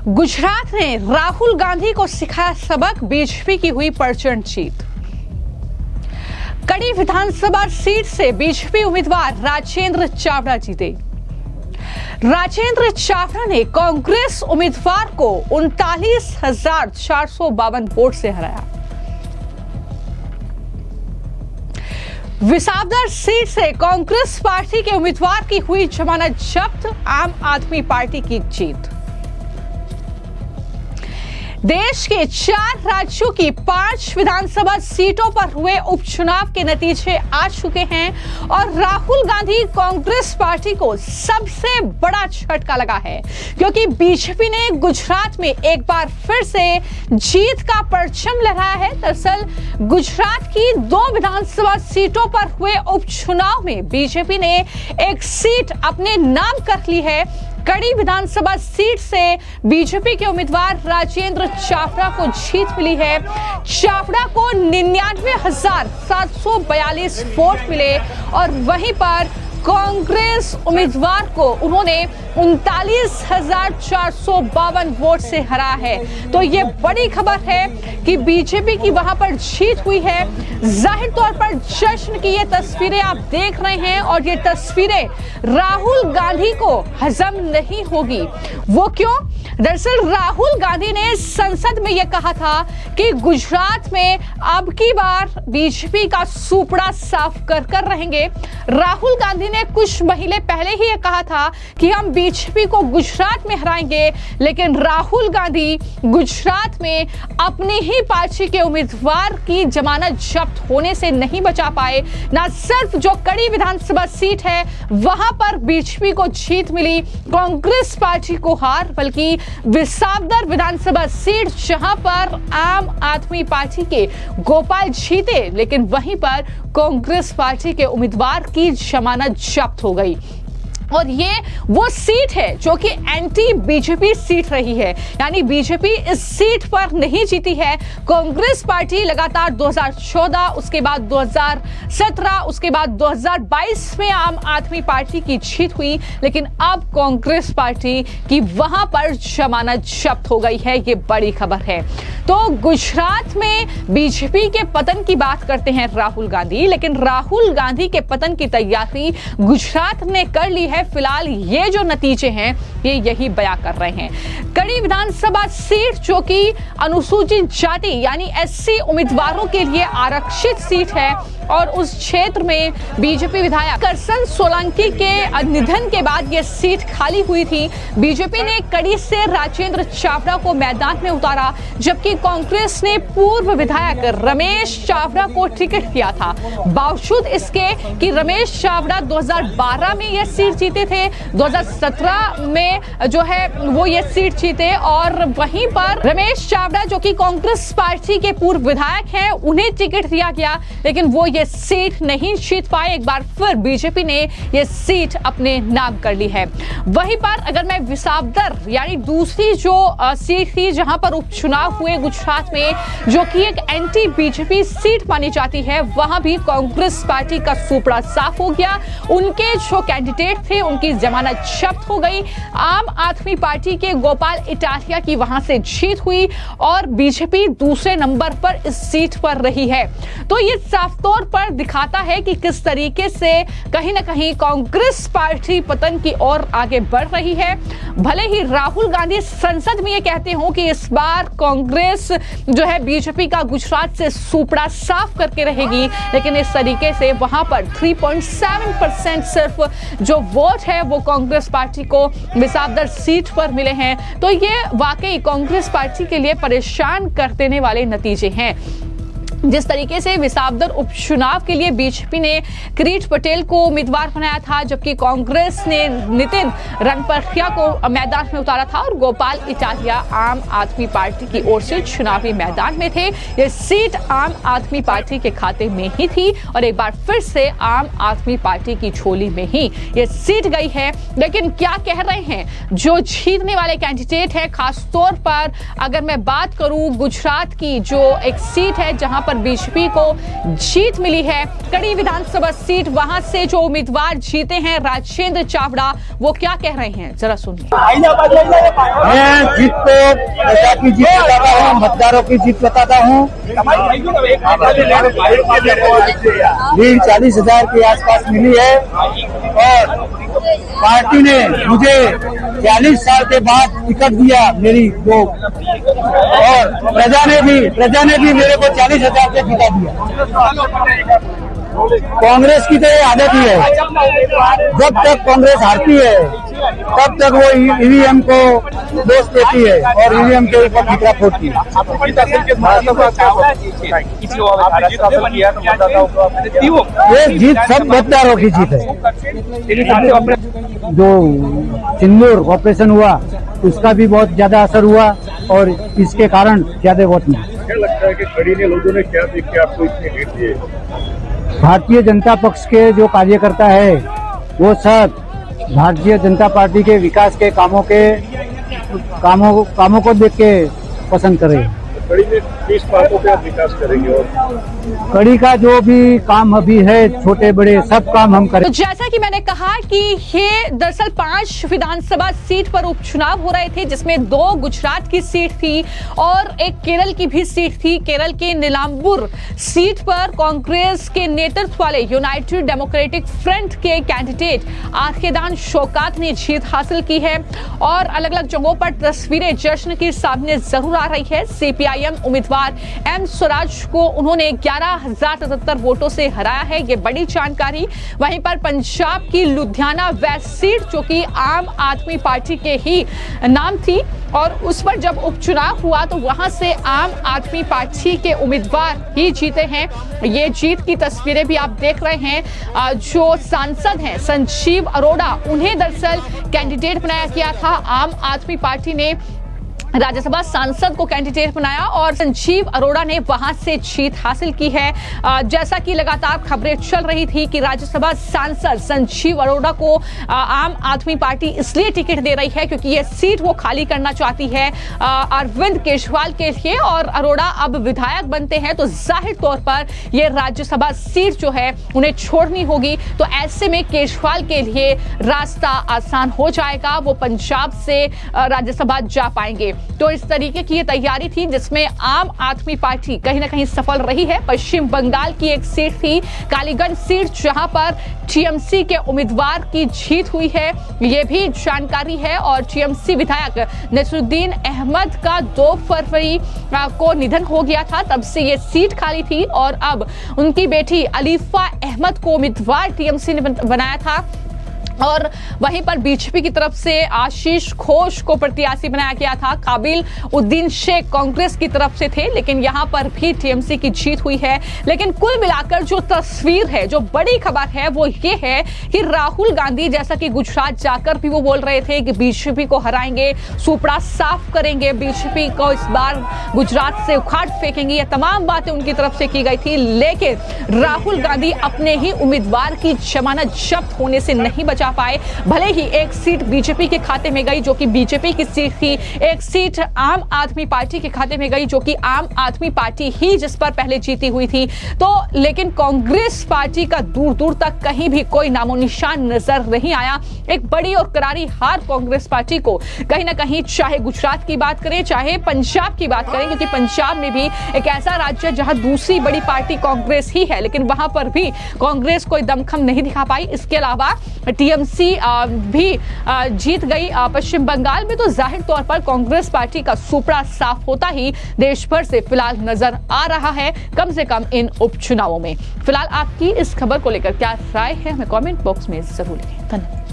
गुजरात ने राहुल गांधी को सिखाया सबक, बीजेपी की हुई प्रचंड जीत। कड़ी विधानसभा सीट से बीजेपी उम्मीदवार राजेंद्र चावड़ा जीते। राजेंद्र चावड़ा ने कांग्रेस उम्मीदवार को 39,452 वोट से हराया। विसावदर सीट से कांग्रेस पार्टी के उम्मीदवार की हुई जमानत जब्त, आम आदमी पार्टी की जीत। देश के 4 राज्यों की 5 विधानसभा सीटों पर हुए उपचुनाव के नतीजे आ चुके हैं और राहुल गांधी कांग्रेस पार्टी को सबसे बड़ा झटका लगा है, क्योंकि बीजेपी ने गुजरात में एक बार फिर से जीत का परचम लहराया है। दरअसल गुजरात की 2 विधानसभा सीटों पर हुए उपचुनाव में बीजेपी ने एक सीट अपने नाम कर ली है। कड़ी विधानसभा सीट से बीजेपी के उम्मीदवार राजेंद्र चावड़ा को जीत मिली है। चावड़ा को 99,742 वोट मिले और वहीं पर कांग्रेस उम्मीदवार को उन्होंने 39,452 वोट से हरा है। तो ये बड़ी खबर है कि बीजेपी की वहां पर जीत हुई है। जाहिर तौर पर जश्न की ये तस्वीरें आप देख रहे हैं और ये तस्वीरें राहुल गांधी को हजम नहीं होगी। वो क्यों? दरअसल राहुल गांधी ने संसद में यह कहा था कि गुजरात में अब की बार बीजेपी का सुपड़ा साफ कर रहेंगे। राहुल गांधी ने कुछ महीने पहले ही यह कहा था कि हम बीजेपी को गुजरात में हराएंगे, लेकिन राहुल गांधी गुजरात में अपनी ही पार्टी के उम्मीदवार की जमानत जब्त होने से नहीं बचा पाए। ना सिर्फ जो कड़ी विधानसभा सीट है वहां पर बीजेपी को जीत मिली, कांग्रेस पार्टी को हार, बल्कि विसावदर विधानसभा सीट जहां पर आम आदमी पार्टी के गोपाल जीते, लेकिन वहीं पर कांग्रेस पार्टी के उम्मीदवार की जमानत जब्त हो गई। और ये वो सीट है जो कि एंटी बीजेपी सीट रही है, यानी बीजेपी इस सीट पर नहीं जीती है। कांग्रेस पार्टी लगातार 2014, उसके बाद 2017, उसके बाद 2022 में आम आदमी पार्टी की जीत हुई, लेकिन अब कांग्रेस पार्टी की वहां पर जमानत जब्त हो गई है। ये बड़ी खबर है। तो गुजरात में बीजेपी के पतन की बात करते हैं राहुल गांधी, लेकिन राहुल गांधी के पतन की तैयारी गुजरात ने कर ली है। फिलहाल ये जो नतीजे हैं ये यही बयां कर रहे हैं। कड़ी विधानसभा सीट जो कि अनुसूचित जाति यानी एससी उम्मीदवारों के लिए आरक्षित सीट है और उस क्षेत्र में बीजेपी विधायक करसन सोलंकी के निधन के बाद यह सीट खाली हुई थी। बीजेपी ने कड़ी से राजेंद्र चावड़ा को मैदान में उतारा, जबकि कांग्रेस ने पूर्व विधायक रमेश चावड़ा को टिकट दिया था। बावजूद इसके कि रमेश चावड़ा 2012 में यह सीट जीते थे, 2017 में जो है वो ये सीट जीते और वहीं पर रमेश चावड़ा जो कि कांग्रेस पार्टी के पूर्व विधायक हैं उन्हें टिकट दिया गया, लेकिन वो ये सीट नहीं जीत पाए। एक बार फिर बीजेपी ने ये सीट अपने नाम कर ली है। वहीं पर अगर मैं विसावदर यानी दूसरी जो सीट थी जहां पर उपचुनाव हुए गुजरात में, जो कि एक एंटी बीजेपी सीट मानी जाती है, वहां भी कांग्रेस पार्टी का सुपड़ा साफ हो गया। उनके जो कैंडिडेट थे उनकी जमानत जब्त हो गई। आम आदमी पार्टी के गोपाल इटालिया की वहां से जीत हुई और बीजेपी दूसरे नंबर पर इस सीट पर रही है। तो ये साफ तौर पर दिखाता है कि किस तरीके से कहीं ना कहीं कांग्रेस पार्टी पतन की ओर आगे बढ़ रही है। भले ही राहुल गांधी संसद में ये कहते हो कि इस बार कांग्रेस जो है बीजेपी का गुजरात से सुपड़ा साफ करके रहेगी, लेकिन इस तरीके से वहां पर 3.7% सिर्फ जो वोट है वो कांग्रेस पार्टी को विसावदर सीट पर मिले हैं। तो ये वाकई कांग्रेस पार्टी के लिए परेशान कर देने वाले नतीजे हैं। जिस तरीके से विसावदर उपचुनाव के लिए बीजेपी ने किरीट पटेल को उम्मीदवार बनाया था, जबकि कांग्रेस ने नितिन रंगपरिया को मैदान में उतारा था और गोपाल इटालिया आम आदमी पार्टी की ओर से चुनावी मैदान में थे। ये सीट आम आदमी पार्टी के खाते में ही थी और एक बार फिर से आम आदमी पार्टी की झोली में ही ये सीट गई है। लेकिन क्या कह रहे हैं जो जीतने वाले कैंडिडेट है, खासतौर पर अगर मैं बात करूं गुजरात की जो एक सीट है जहां पर पर बीजेपी को जीत मिली है। कड़ी विधानसभा सीट, वहां से जो उम्मीदवार जीते हैं राजेंद्र चावड़ा, वो क्या कह रहे हैं जरा सुनिए। मैं जीत को प्रजा की जीत बताता हूँ, मतदारों की जीत बताता हूँ। लीड 40,000 के आसपास मिली है और पार्टी ने मुझे 40 साल के बाद टिकट दिया मेरी वो, और प्रजा ने भी मेरे को 40,000 से जिता दिया। कांग्रेस की तो ये आदत ही है, जब तक कांग्रेस हारती है तब तक वो ईवीएम को दोष देती है और ईवीएम के ऊपर ठिकरा फोड़ती है। ये जीत सब मतदारों की जीत है। जो सिंदूर ऑपरेशन हुआ उसका भी बहुत ज्यादा असर हुआ और इसके कारण ज्यादा वोट मिले। क्या लगता है कि खड़ी ने लोगों ने क्या देख के आपको इतने लीड दिए? भारतीय जनता पक्ष के जो कार्यकर्ता है वो सब भारतीय जनता पार्टी के विकास के कामों को देख के पसंद करे। खड़ी ने किस बातों पे आप विकास करेंगे? और कड़ी का जो भी काम अभी है, छोटे बड़े सब काम हम करें। तो जैसा कि मैंने कहा कि ये दरअसल 5 विधानसभा सीट पर उपचुनाव हो रहे थे, जिसमें 2 गुजरात की सीट थी और एक केरल की भी सीट थी। केरल के नीलांबूर सीट पर कांग्रेस के नेतृत्व वाले यूनाइटेड डेमोक्रेटिक फ्रंट के कैंडिडेट आर्केदान शौकात ने जीत हासिल की है और अलग अलग जगहों पर तस्वीरें जश्न के सामने जरूर आ रही है। सीपीआईएम उम्मीदवार एम स्वराज को उन्होंने 11,077 वोटों से हराया है, ये बड़ी जानकारी। वहीं पर पंजाब की लुधियाना वेस्ट सीट, जो कि आम आदमी पार्टी के ही नाम थी, और उस पर जब उपचुनाव हुआ तो वहां से आम आदमी पार्टी के उम्मीदवार ही जीते हैं। ये जीत की तस्वीरें भी आप देख रहे हैं। जो सांसद हैं संजीव अरोड़ा, उन्हें दरअसल कैंडिडेट बनाया गया था। आम आदमी पार्टी ने राज्यसभा सांसद को कैंडिडेट बनाया और संजीव अरोड़ा ने वहां से जीत हासिल की है। जैसा कि लगातार खबरें चल रही थी कि राज्यसभा सांसद संजीव अरोड़ा को आम आदमी पार्टी इसलिए टिकट दे रही है क्योंकि यह सीट वो खाली करना चाहती है अरविंद केजरीवाल के लिए, और अरोड़ा अब विधायक बनते हैं तो जाहिर तौर पर यह राज्यसभा सीट जो है उन्हें छोड़नी होगी। तो ऐसे में केजरीवाल के लिए रास्ता आसान हो जाएगा, वो पंजाब से राज्यसभा जा पाएंगे। तो इस तरीके की ये तैयारी थी जिसमें आम आदमी पार्टी कहीं ना कहीं सफल रही है। पश्चिम बंगाल की एक सीट थी कालीगंज सीट, जहां पर टीएमसी के उम्मीदवार की जीत हुई है, ये भी जानकारी है। और टीएमसी विधायक नसरुद्दीन अहमद का 2 फरवरी को निधन हो गया था, तब से ये सीट खाली थी और अब उनकी बेटी अलीफा अहमद को उम्मीदवार टीएमसी ने बनाया था। और वहीं पर बीजेपी की तरफ से आशीष घोष को प्रत्याशी बनाया गया था। काबिल उद्दीन शेख कांग्रेस की तरफ से थे, लेकिन यहां पर भी टीएमसी की जीत हुई है। लेकिन कुल मिलाकर जो तस्वीर है, जो बड़ी खबर है, वो ये है कि राहुल गांधी, जैसा कि गुजरात जाकर भी वो बोल रहे थे कि बीजेपी को हराएंगे, सुपड़ा साफ करेंगे, बीजेपी को इस बार गुजरात से उखाड़ फेंकेंगे, ये तमाम बातें उनकी तरफ से की गई थी। लेकिन राहुल गांधी अपने ही उम्मीदवार की जमानत जब्त होने से नहीं बचा पाए। भले ही एक सीट बीजेपी के खाते में गई जो कि बीजेपी की सीट थी, एक सीट आम आदमी पार्टी के खाते में गई जो कि आम आदमी पार्टी ही जिस पर पहले जीती हुई थी। तो लेकिन कांग्रेस पार्टी का दूर दूर तक कहीं भी कोई नामो निशान नजर नहीं आया। एक बड़ी और करारी हार कांग्रेस पार्टी को कहीं ना कहीं, चाहे गुजरात की बात करें चाहे पंजाब की बात करें, क्योंकि पंजाब में भी एक ऐसा राज्य है जहां दूसरी बड़ी पार्टी कांग्रेस ही है, लेकिन वहां पर भी कांग्रेस कोई दमखम नहीं दिखा पाई। इसके अलावा टीएमसी भी जीत गई। पश्चिम बंगाल में तो जाहिर तौर पर कांग्रेस पार्टी का सुपड़ा साफ होता ही देश भर से फिलहाल नजर आ रहा है, कम से कम इन उपचुनावों में। फिलहाल आपकी इस खबर को लेकर क्या राय है, हमें कमेंट बॉक्स में जरूर लिखें। धन्यवाद।